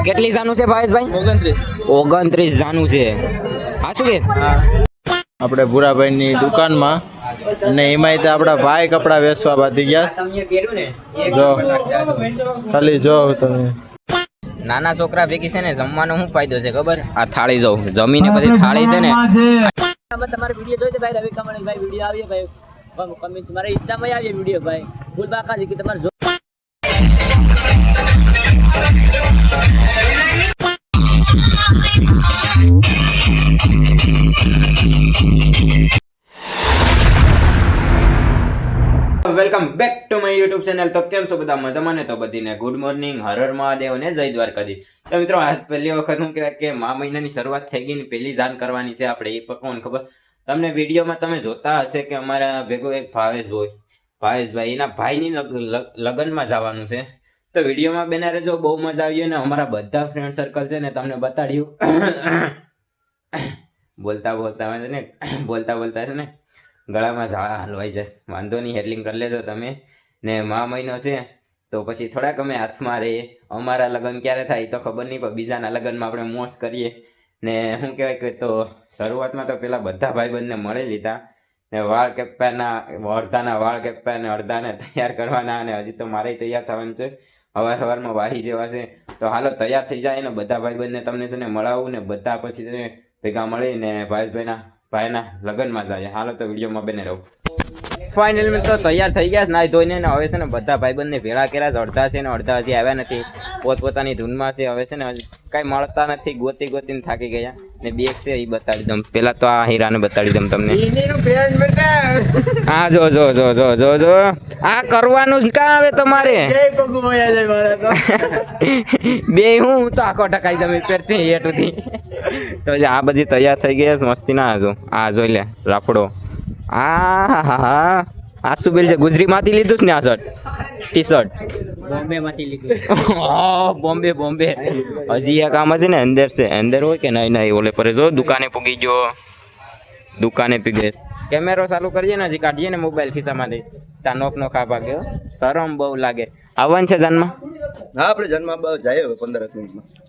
કેટલી જાનું છે ભાવેશભાઈ? 29 જાનું છે. હા શું કે આપણે ભૂરાભાઈની દુકાનમાં અને એમાંય આપણા ભાઈ કપડા વેચવા બાંધી ગયા. જો ખાલી જો તમે નાના છોકરા ભેગી છે ને જમવાનો શું ફાયદો છે ખબર? આ થાળી જો જમીને પછી થાળી છે ને તમારે વિડીયો જોઈ ભાઈ રવિ કમળ ભાઈ વિડીયો આવીએ ભાઈ કમેન્ટ મારા ઇન્સ્ટામાં આવીએ વિડીયો ભાઈ ફૂલ બાકા છે કે તમારે welcome back to my YouTube channel. તો કેમ છો બધા? મજામાં ને? તો બધીને ગુડ મોર્નિંગ, હરર મહાદેવ ને જય દ્વારકાધીશ. તો મિત્રો આજ પહેલી વખત હું કહેવાય કે મા મહિનાની શરૂઆત થઈ ગઈ ને પહેલી જાણ કરવાની છે આપણે. એ પણ ખબર તમને વિડીયોમાં તમે જોતા હશે કે અમારા ભેગો એક ભાવેશભાઈ એના ભાઈની લગ્નમાં જવાનું છે. તો વિડીયોમાં બેના રહેજો, બહુ મજા આવી. ને અમારા બધા ફ્રેન્ડ સર્કલ છે ને તમને બતાડ્યું બોલતા છે ને ગળામાં ઝાડા હલવાઈ જશે. વાંધો નહીં, હેડલિંગ કરી લેજો તમે. ને મા મહિનો છે તો પછી થોડાક અમે હાથમાં રહીએ. અમારા લગ્ન ક્યારે થાય તો ખબર નહીં, પણ બીજાના લગ્નમાં આપણે મોજ કરીએ. ને શું કહેવાય કે તો શરૂઆતમાં તો પેલા બધા ભાઈબંધને મળી લીધા ને વાળ કેપ્પાના અડધાના વાળ કેપ્પા ને અડધાને તૈયાર કરવાના. અને હજી તો મારે તૈયાર થવાનું છે. સવારમાં વાહી જેવા છે. તો હાલો તૈયાર થઈ જાય ને બધા ભાઈબંધને તમને છે ને મળાવું ને બધા પછી છે ને ભેગા મળીને ભાઈના લગ્નમાં જાય. હાલો તો વિડીયોમાં બને રહું. ફાઇનલી તો તૈયાર થઈ ગયા છે નાઈ ધોઈને. ને હવે છે ને બધા ભાઈબંધને ભેળા કર્યા છે. અડધા છે ને અડધા હજી આવ્યા નથી, પોતપોતાની ધૂનમાં છે. હવે છે ને કાંઈ મળતા નથી, ગોતીને થાકી ગયા. ને બેગ છે એ બતાડી દઉં. પેલા તો આ હીરાને બતાડી દઉં તમને. હા જો આ કરવાનું જ કાં આવે તમારે? બે હું તો આખો ટકાઈ જમે પહેરતી હેઠુંથી. તો આ બધી તૈયાર થઈ ગઈ મસ્તી ના. આ જોઈ લે રાફડો. હા આસુબેલ છે ગુજરીમાંથી લીધું છે ને આ શર્ટ ટી શર્ટ બોમ્બેમાંથી લીધું. બોમ્બે હજી એક આમ છે ને અંદર હોય કે નહીં ઓલે પર જો દુકાને પૂગી ગયો. કેમેરો ચાલુ કરીએ ને હજી કાઢીએ ને મોબાઈલ ખિસ્સામાંથી ત્યાં નો ખા ભાગ્યો. શરમ બહુ લાગે. આવવાનું છે જન્મમાં? હા આપણે જન્મ જાય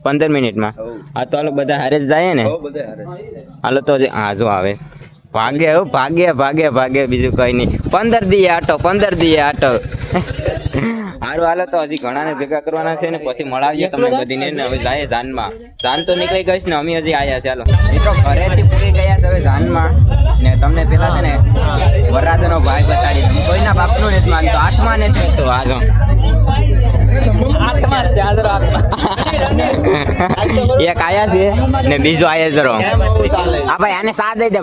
15 મિનિટમાં. હા તો હાલો બધા હારે જ જાય ને? હાલો તો હા જો આવે ભાગે બીજું કઈ નહીં. 15 દીએ આટો હારું. હાલો તો હજી ઘણાને ભેગા કરવાના છે ને પછી મળાવીએ તમને બધીને. ને હવે જાય જાનમાં. જાન તો નીકળી ગઈ ને અમે હજી આવ્યા. ચાલો મિત્રો ઘરેથી પૂરી ગયા છે હવે જાનમાં. ને તમને પેલા છે ને વરરાજાનો ભાઈ બતાડી દઉં. કોઈના બાપનું નથી માનતો, આઠમાં નથી તો આજો એક આયા છે ને બીજો આયા જરો. હા ભાઈ આને સા દઈ દે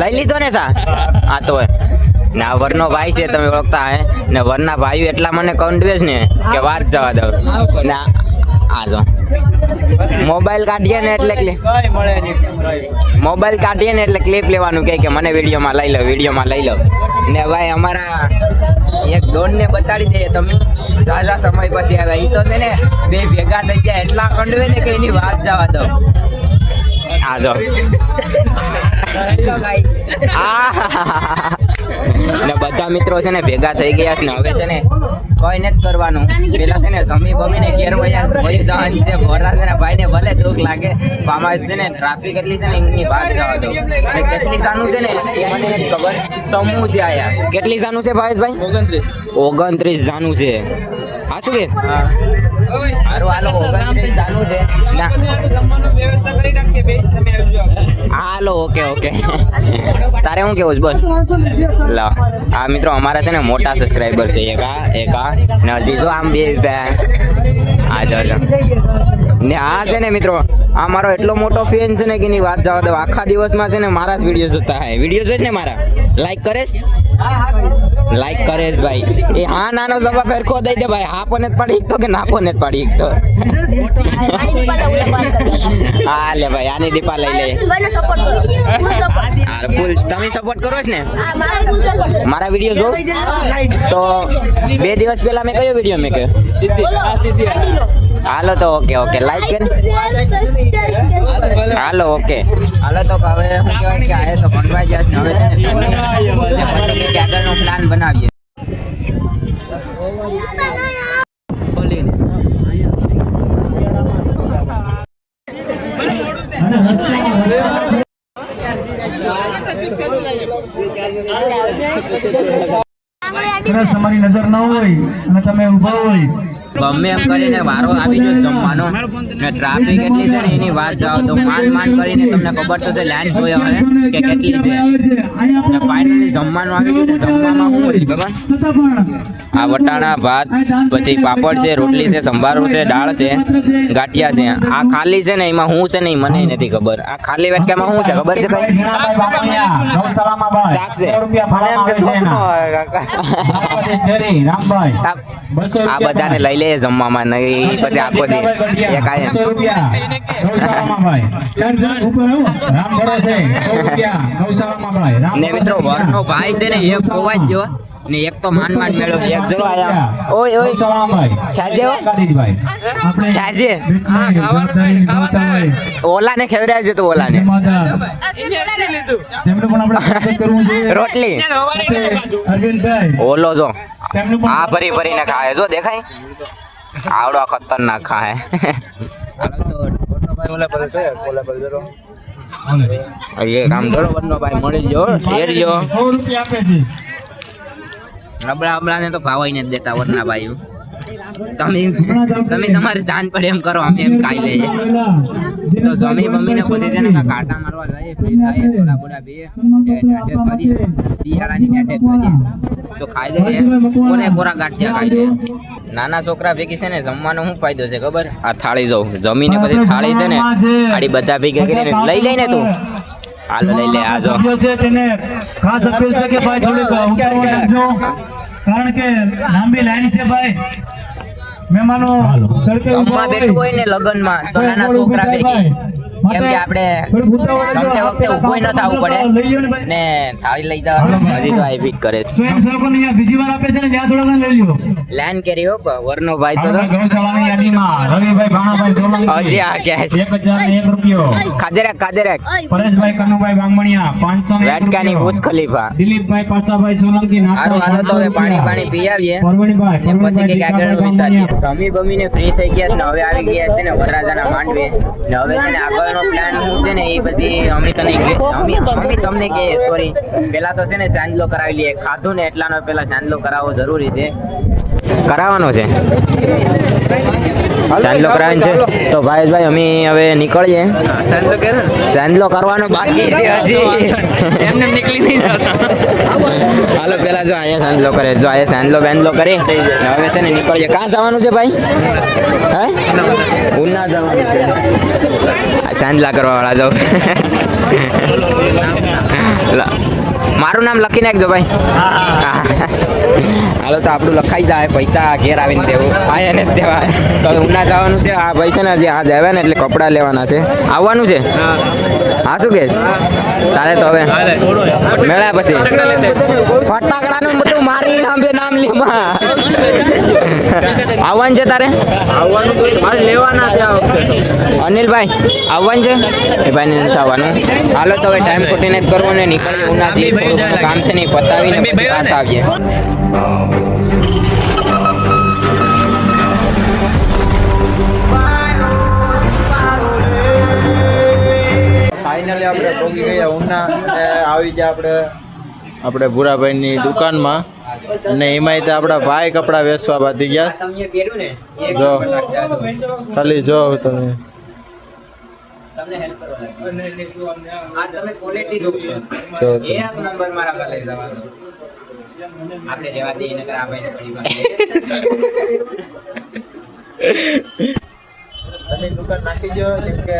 લઈ લીધો ને સા. હા તો ને આ વરનો ભાઈ છે, તમે ઓળખતા હે ને. વરના ભાઈ એટલા મને કંડવે છે ને કે વાત જવા દઉં. ને આ જો મોબાઈલ કાઢીએ ને એટલે ક્લિપ લેવાનું કે મને વિડીયોમાં લઈ લો. ને ભાઈ અમારા એક ડોન ને બતાડી દઈએ તમે. ઝાઝા સમય પછી આવ્યા. ઈ તો છે ને બે ભેગા થઈ ગયા એટલા કંડવે ને કે એની વાત જવા દો. આ જો ને બધા મિત્રો છે ને ભેગા થઈ ગયા છે ને હવે છે ને કઈ નથી કરવાનું. પેલા છે ને જમી બમીને ઘેર વહી જવાની છે. વરરાજાના ભાઈને ભલે દુઃખ લાગે, આમાં છે ને ટ્રાફિક એટલી છે ને એની વાત જવા દો. કેટલી જાનું છે ને એ મને નથી ખબર. સમૂહ છે આયા. કેટલી જાનું છે ભાવેશભાઈ? 29 જાનું છે. હા શું કે હાલો ઓકે તારે હું કેવું બોલ. લાવ આ મિત્રો અમારા છે ને મોટા સબસ્ક્રાઈબર છે. એક આ ને હજી જો આમ બે આ જો ને આ છે ને મિત્રો આ મારો એટલો મોટો ફેન છે ને કે એની વાત જવા દો. આખા દિવસમાં છે ને મારા જ વિડીયો જોતા હોય. વિડીયો જોઈશ ને મારા લાઈક કરેશ ભાઈ. એ હા નાનો જવાબ ફેરખો દઈ દે ભાઈ. હા પણ જ પાડી એકતો કે ના પણ જ પાડી એકતો. હા લે ભાઈ આની દીપા લઈ લે. ફૂલ તમે સપોર્ટ કરો છો ને મારા વિડીયો જો. તો 2 દિવસ પહેલા મેં કયો વિડીયો મેં કહ્યું? હાલો તો ઓકે લાઈક કર. હાલો ઓકે હાલો તો હવે શું કહેવાય કે આ તો ભણવા ગયા છે. હવે છે ને આગળનો પ્લાન બનાવીએ. કદાચ તમારી નજર ન હોય અને તમે ઊભા હોય ગમે એમ કરીને વારો આવી ગયો જમવાનો ને ટ્રાફિક એટલી છે ને એની વાત જાઓ તો માન કરીને તમને ખબર તો છે લાઈન જોઈ હવે કે કેટલી છે ને ફાઇનલી જમવાનું આવી ગયું ને જમવામાં શું હોય ખબર આ વટાણા ભાત પછી પાપડ છે રોટલી છે સંભારો છે દાળ છે ગાંઠિયા છે આ ખાલી છે ને એમાં શું છે ને એ મને નથી ખબર આ ખાલી વાટકામાં શું છે ખબર છે કઈ શાક છે આ બધાને લઈ લે જમવામાં નહીં પછી આખો દી એક આયા ને મિત્રો વરનો ભાઈ છે ને એક ખોવા જ જો ને એક તો માંડ મેળો એક જરો આયા ઓય ખાજે ખાજે ઓલાને ખેવડાય છે તો ઓલાને રોટલી ઓલો જો આ ભરીને ખાય જો દેખાય આવડો ખતરનાક ખાય એ કામ કરો વરનો ભાઈ મળી ગયો શેર ગયો નબળા ને તો ભાવાઈ ને દેતા વરના ભાઈ તમે તમારે જાન પડે એમ કરો અમે એમ ખાઈ લઈએ તો જમી મમ્મીને પછી છે ને કાંટા મારવા જઈએ ફ્રી થાય થોડા બોડા બે નાટક કરીએ શિયાળાની નાટક કરીએ તો ખાઈ લઈએ કોરા ગાંઠિયા ખાઈ લઈએ નાના છોકરા ભેગી છે ને જમવાનો શું ફાયદો છે ખબર આ થાળી જો જમીને પછી થાળી છે ને આડી બધા ભેગા કરીને લઈ લઈને તું હાલો લઈ લે આ જો ખાસ અપીલ છે કે ભાઈ થોડીક કારણ કે લાંબી લાઈન છે ભાઈ મહેમાનો જમવા બેઠું હોય ને લગનમાં તો નાના છોકરા ભેગી કેમ કે આપણે ગમતે વખતે ઉભો ન થવું પડે ને થાળી લઈ જવાનું હજી તો આઈ કરે છે સ્વયંસેવકોને અહીંયા બીજી વાર આપે છે ને ત્યાં થોડા લઈ લ્યો લાઈન કરી હો વરનો ભાઈ તો ગૌશાળાની યાદીમાં રવિભાઈ ભાણાભાઈ સોલંકી હજી આ કે 1001 રૂપિયો ખાધે રાખ પરેશભાઈ કનુભાઈ વાંગમણિયા 501 વાટકાની બુશ ખલીફા દિલીપભાઈ પાસાભાઈ સોલંકી હારું હાલો તો હવે પાણી પી આવીએ ને પછી કઈક આગળનું વિચારીએ સમી બમીને ફ્રી થઈ ગયા ને હવે આવી ગયા છે ને વરરાજાના માંડવે ને હવે છે ને આગળનો પ્લાન શું છે ને એ પછી અમે તમને કે સોરી પેલા તો છે ને ચાંદલો કરાવી લઈએ ખાધું ને એટલાનો પેલા ચાંદલો કરાવવો જરૂરી છે કરાવવાનો છે ચાંદલો કરાવવાનો છે તો ભાઈ અમે હવે નીકળીએ ચાંદલો કરવાનો બાકી છે હજી એમને નીકળી નહીં જતા હાલો પેલા જો અહીંયા ચાંદલો કરે જો અહીંયા ચાંદલો બેંદલો કરી હવે છે ને નીકળીએ ક્યાં જવાનું છે ભાઈ હે ઉના જવાનું છે ચાંદલા કરવા વાળા જાવ મારું નામ લખી નાખજો ભાઈ હાલો તો આપણું લખાઈ જાય પૈસા ઘેર આવીને દેવું આયા ને દેવા તો ઉના જવાનું છે આ ભાઈ છે ને હજી આ આવ્યા ને એટલે કપડાં લેવાના છે આવવાનું છે હા શું કે તારે તો હવે મેળા પછી ફટાકડાનું બધું મારી નામ લેવા આવવાનું છે તારે આવવાનું તો મારે લેવાના છે આ વખતે અનિલભાઈ આવવાનું છે એ ભાઈને નથી આવવાનું હાલો તો હવે ટાઈમ ખોટીને જ કરવો ને નીકળીએ ઉનાથી કામ છે ને પતાવીને પછી પાછા આવીએ ફાઇનલી આપણે પહોંચી ગયા ઉના અને આવી ગયા આપણે ભૂરાભાઈની દુકાનમાં અને એમાંય તો આપણા ભાઈ કપડાં વેચવા બાંધી ગયા જો ખાલી જો તમે તમને હેલ્પ કરવા આ તમે ક્વોલિટી જોજો જો એક નંબર મારા પર લઈ જવાનો આપણે જેવા દે નકર આ ભાઈને પડી તમે દુકાન નાખી દો કેમ કે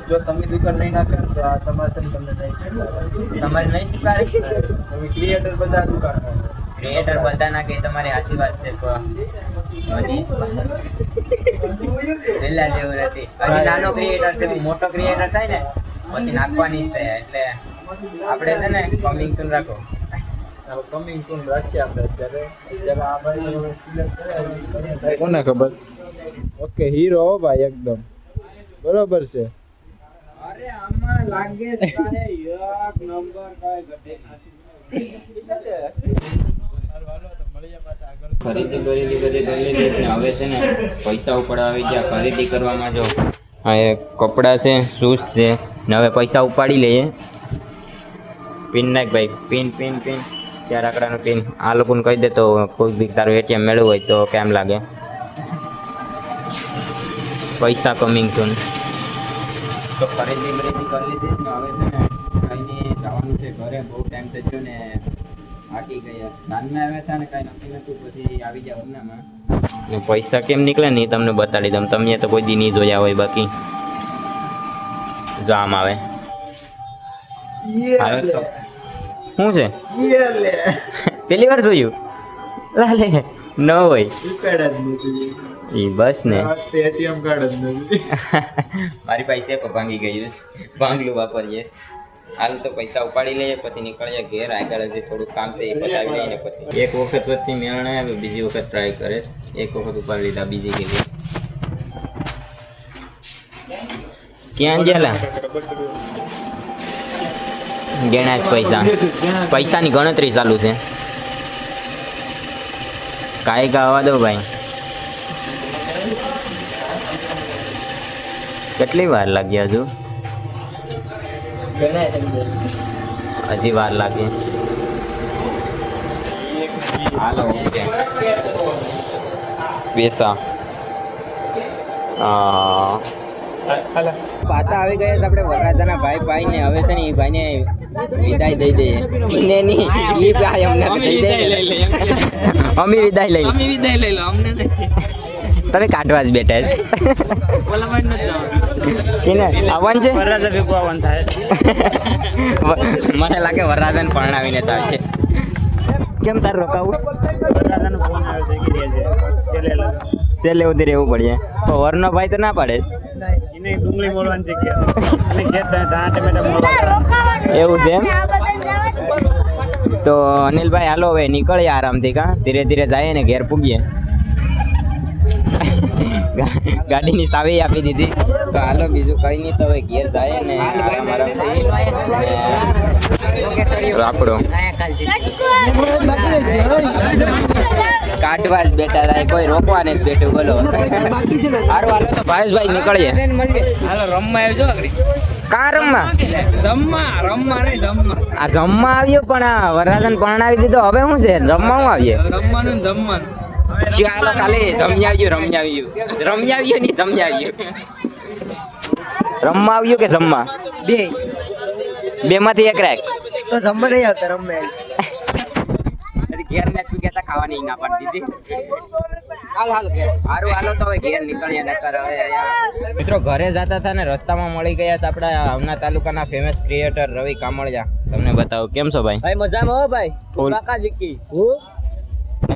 જો તમે દુકાન નહીં નાખો તો આ સમાજ તમને નહીં સમજ નહીં શીખવાડે તમે ક્રિએટર બધા દુકાન ક્રિએટર બધા નાખે તમારી સાચી વાત છે પેલા જેવું નથી હજી નાનો ક્રિએટર છે મોટો ક્રિએટર થાય ને પછી નાખવાની જ થાય એટલે આપણે છે ને કમિંગ સૂન રાખો કમિંગ સૂન રાખીએ આપણે અત્યારે આ ભાઈ સિલેક્ટ કરે કોને ખબર ઓકે હીરો હો ભાઈ એકદમ બરોબર છે અરે આમાં લાગે તારે એક નંબર કાય ઘટે ખરીદી કરેલી બધી ગમી ગઈ ને હવે છે ને પૈસા ઉપર આવી ગયા ખરીદી કરવામાં જો આ એ કપડાં છે, શૂઝ છે ને હવે પૈસા ઉપાડી લઈએ. પિન નાખ ભાઈ, પિન પિન પિન 4 આંકડાનું પિન. આ લોકોને કહી દે તો કોઈ બી તારું એટીએમ મેળવું હોય તો કેમ લાગે. પૈસા કમિંગ સૂન. તો ખરીદી કરી લીધી ને હવે છે ને કઈને જવાનું છે ઘરે. બહુ ટાઈમ થઈ ગયો ને આટી ગયા. નાનમાં આવ્યા હતા ને કાંઈ નક્કી નતું, પછી આવી ગયા ઉનામાં. ને પૈસા કેમ નીકળે ને એ તમને બતાડી દઉં. તમે તો કોઈ દી નહીં જોયા હોય. બાકી જો આમ આવે. આવે તો શું છે? પેલી વાર જોયું? લાલે ન હોય ઈ બસ ને. એટીએમ કાર્ડ જ નથી. મારી પાસે ભાંગી ગયું. ભાંગલું વાપરીએ. હાલ તો પૈસા ઉપાડી લઈએ, પછી નીકળીએ ઘેર. આગળ હજી થોડું કામ છે એ પતાવી લઈએ ને પછી એક વખત વચ્ચે મેળણે આવે, બીજી વખત ટ્રાય કરે. એક વખત ઉપાડી લીધા, બીજી કે ક્યાં ગયેલા? ગણાય પૈસાની ગણતરી ચાલુ છે. કાંઈ ગાવા દો ભાઈ. કેટલી વાર લાગી હજુ? હજી વાર લાગે. Hello okay. બેસા પાછા આવી ગયા છે આપણે વરરાજાના ભાઈ ને. હવે છે ને એ ભાઈને વિદાય દઈ દઈએ. એને નહીં, એ ભાઈ અમને દઈ દે. અમે વિદાય લઈ લો. અમને તમે કાઢવા જ બેઠા છે. આવવાનું છે. મને લાગે વરરાજાને પરણાવીને તો આવે. કેમ તાર રોકાવું? છેલ્લે ઉધી રહેવું પડે. તો વરનો ભાઈ તો ના પાડે. એવું છે એમ? તો અનિલભાઈ હાલો હવે નીકળીએ આરામથી. કા ધીરે ધીરે જાય ને ઘેર પૂગીએ. ગાડીની ચાવી આપી દીધી. તો હાલો બીજું કઈ નહીં. તો હવે ઘેર જાય ને આરામ આરામથી આપણો કાઢવા જ બેઠા થાય. કોઈ રોકવા નથી બેઠું. બોલો સારું હાલો તો ભાવેશભાઈ નીકળીએ. હાલો રમવા આવજો. કા રમવા? રમવા નહીં જમવા. આ જમવા આવ્યો પણ આ વરરાજાને પરણાવી દીધો. હવે શું છે? રમવા હું આવીએ? રમવાનું જમવાનું. ચાલો ખાલી રમી આવ્યું નહીં સમજાવ્યું. રમવા આવ્યું કે જમવા? બે માંથી એક રાખ. તો જમવા નહીં આવતા, રમવા ઘેર ને તું કહેતા ખાવાની ના પાડી દીધી. સારું હાલો તો હવે ઘેર નીકળીએ. નકર હવે મિત્રો ઘરે જતા હતા ને રસ્તામાં મળી ગયા છે આપણા આવના તાલુકાના ફેમસ ક્રિએટર રવિ કામળિયા. તમને બતાવો. કેમ છો ભાઈ? ભાઈ મજામાં હો ભાઈ. ફૂલ. કાકા જીકી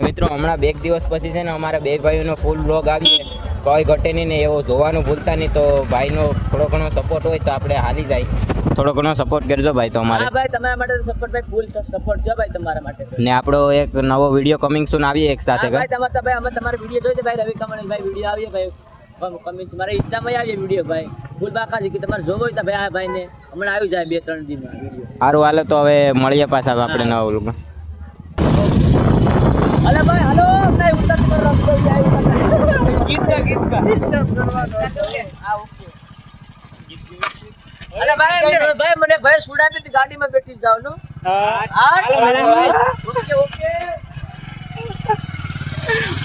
મિત્રો હમણાં 2 દિવસ પછી છે ને અમારા 2 ભાઈઓનો ફૂલ બ્લોગ આવીએ. કોઈ ઘટે નહીં ને એવું જોવાનું ભૂલતા નહીં. તો ભાઈનો થોડો ઘણો સપોર્ટ હોય તો આપણે હાલી જાય. થોડો ઘણો સપોર્ટ કરજો ભાઈ. તો અમારે ભાઈ તમારા માટે સપોર્ટ ભાઈ ફૂલ સપોર્ટ છે ભાઈ તમારા માટે. ને આપણો એક નવો વિડીયો કમિંગ સૂન આવીએ એક સાથે. ભાઈ તમારા ભાઈ અમે તમારા વિડીયો જોઈ ભાઈ. રવિ કામણી ભાઈ વિડીયો આવીએ ભાઈ. કમિંગ મારા ઇન્સ્ટામાં આવીએ વિડીયો ભાઈ. ફૂલ બાકાજી કે તમારે જોવો હોય તો ભાઈ આ ભાઈને હમણાં આવી જાય 2-3 દિનમાં વિડીયો. સારું હાલો તો હવે મળીએ પાછા આપણે નવા વ્લોગમાં. અલે ભાઈ હાલો નહીં ઉતર પર રમતો જાય. ગીત કા આ ઓકે. અલે ભાઈ મને ભાઈ સુડાપી થી ગાડીમાં બેઠી જાવ નો. Okay okay.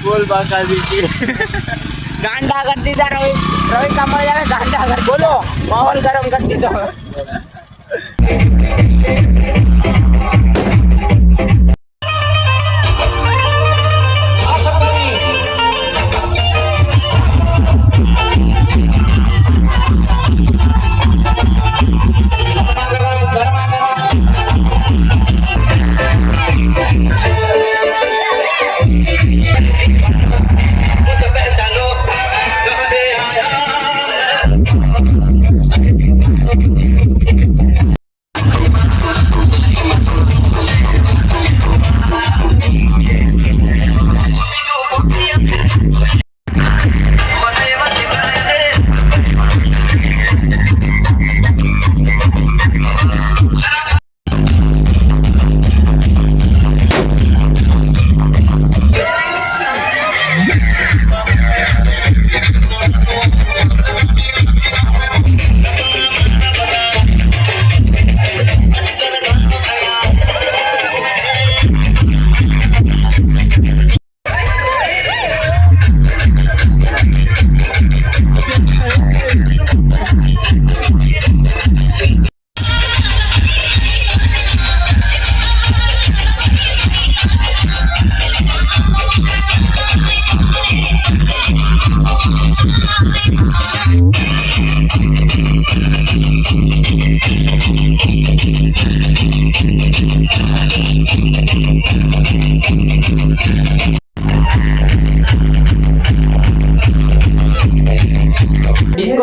બોલ બાકાજી. ગાંડા કરી દીધા રવિ કામળિયા ગાંડા કર. બોલો માહોલ ગરમ કરી દીધો.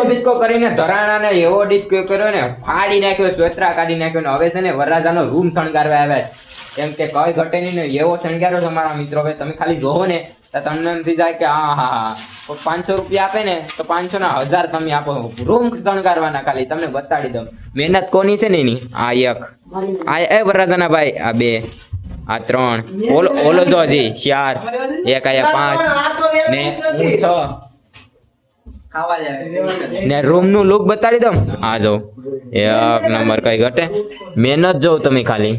ડિસ્કો કરીને ધરાણાને એવો ડિસ્કો કર્યો ને ફાડી નાખ્યો, સ્વેતરા કાઢી નાખ્યો ને હવે છે ને વરરાજાનો રૂમ શણગારવા આવ્યા છે. એમ કે કઈ ઘટે નહીં ને એવો શણગાર્યો છે મારા મિત્રો. હવે તમે ખાલી જોવો ને તો તમને એમ થઈ જાય કે હા 500 રૂપિયા આપે ને તો 500 ના 1000 તમે આપો. રૂમ શણગારવાના ખાલી તમને બતાડી દઉં. મહેનત કોની છે ને એની. આ એક આ એ વરરાજાના ભાઈ, આ 2, આ 3, ઓલો જો હજી 4, એક આયા 5 ને 6 ને રૂમ નું લુક બતાડી દઉં. આ જો 1 નંબર, કઈ ઘટે. મહેનત જો તમે ખાલી.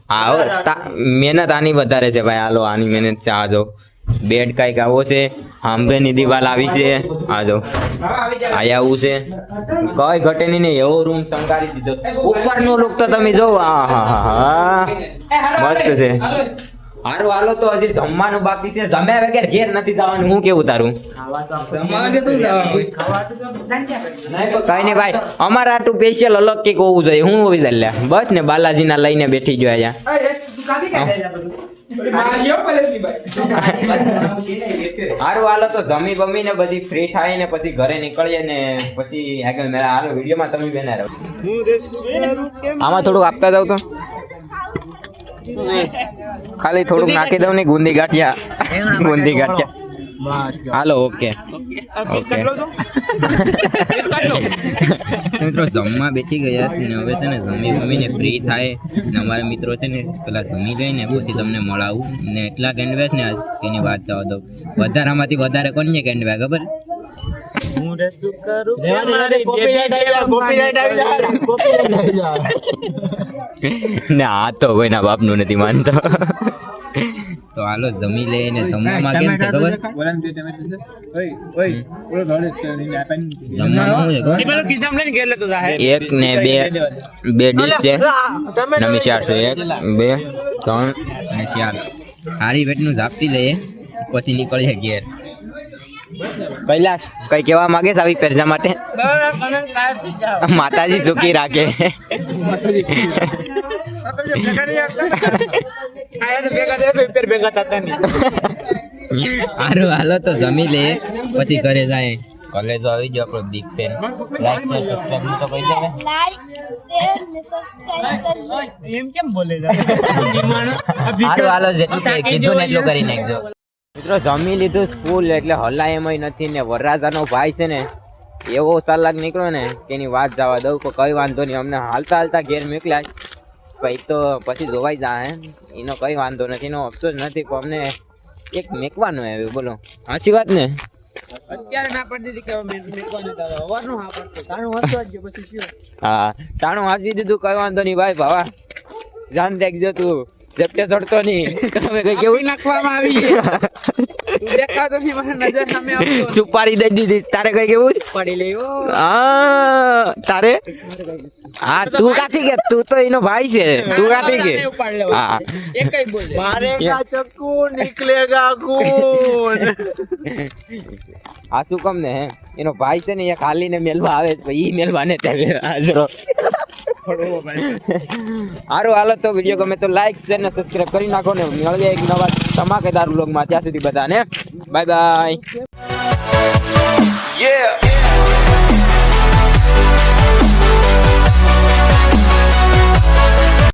હા મહેનત આની વધારે છે ભાઈ. હાલો આની મહેનત છે. આ જો બેડ કઈક આવો છે, આંબેની દિવાલ આવી છે. આ જો આ આવું છે, કઈ ઘટે નહીં ને એવો રૂમ શણગારી દીધો. ઉપરનો લુક તો તમે જોવો. હા મસ્ત છે. હારું હાલો તો હજી જમવાનું બાકી છે. જમ્યા વગર ઘેર નથી જવાનું. હું કેવું તારું? કઈ નઈ ભાઈ, અમારે આટલું સ્પેશિયલ અલગ કેક હોવું જોઈએ. હું હોવી જાય બસ ને બાલાજી ના લઈને બેઠી ગયો અહીંયા. હારું હાલો તો જમી બમી ને બધી ફ્રી થાય ને પછી ઘરે નીકળીએ ને પછી આગળ મેળા. હાલો વિડીયોમાં તમે બેના રહો. આમાં થોડુંક આપતા જાવ તો ખાલી થોડુંક નાખી દઉં ને ગુંદી ગાંઠિયા. હાલો ઓકે મિત્રો જમવા બેઠી ગયા છે ને હવે છે ને જમીને ફ્રી થાય ને અમારા મિત્રો છે ને પેલા જમી લઈને પછી તમને મળાવું ને. એટલા કેન્ડવેસ ને એની વાત જવા દઉં. વધારામાંથી વધારે કોને કેન્ડવા ખબર? ને આ તો કોઈના બાપનું નથી માનતો. તો હાલો જમી લે ને. જમવામાં કેમ છે ખબર? જમવાનું એક ને બે ડીશ છે. નમી 4 છે. 1 2 3 અને 4. હારી પેટનું ઝાપટી લઈએ પછી નીકળીએ ઘેર. કૈલાસ કઈ કેવા માંગે છે આવી પેરજા માટે? માતાજી સુખી રાખે. હારું હાલો તો જમી લે પછી ઘરે જાય. કોલેજ આવી ગયો આપણો big fan. Like share subscribe તો કરી દેવે. એમ કેમ બોલે છે? હારું હાલો જેટલું કીધું ને એટલું કરી નાખજો. મિત્રો જમી લીધું સ્કૂલ એટલે હલાય એમાંય નથી ને. વરરાજાનો ભાઈ છે ને એવો ચાલાક નીકળ્યો ને કે એની વાત જવા દઉં. કઈ વાંધો નહીં, અમને હાલતા ઘેર મોકલ્યા. કઈ તો પછી જોવાઈ જાય એનો કઈ વાંધો નથી, એનો અફસોસ નથી. પણ અમને એક મેકવાનું આવ્યું. બોલો સાચી વાત ને? અત્યારે ના પડી દીધી કે હા ટાણું હાંસવી દીધું. કઈ વાંધો નહીં ભાઈ ભાવા, ધ્યાન રાખજો તું. ઝપટે ચડતો નહીં. કઈ કેવું નાખવામાં આવી સુપારી દઈ દીધી. તારે કઈ કેવું પડી લેવો? હા તારે હા તું કાથી કે? તું તો એનો ભાઈ છે. તું કાથી કે? હા મારેગા ચક્કુ નિકલેગા ખૂન. આ શું કમ ને હે એનો ભાઈ છે ને એ ખાલી ને મેલવા આવે છે. ઈ મેલવા ને ત્યાં હાજરો. હારું હાલો તો વિડીયો ગમે તો લાઈક શેર ને સબસ્ક્રાઇબ કરી નાખો ને. મળીએ એક નવા ધમાકેદાર વ્લોગમાં. ત્યાં સુધી બધાને બાય બાય.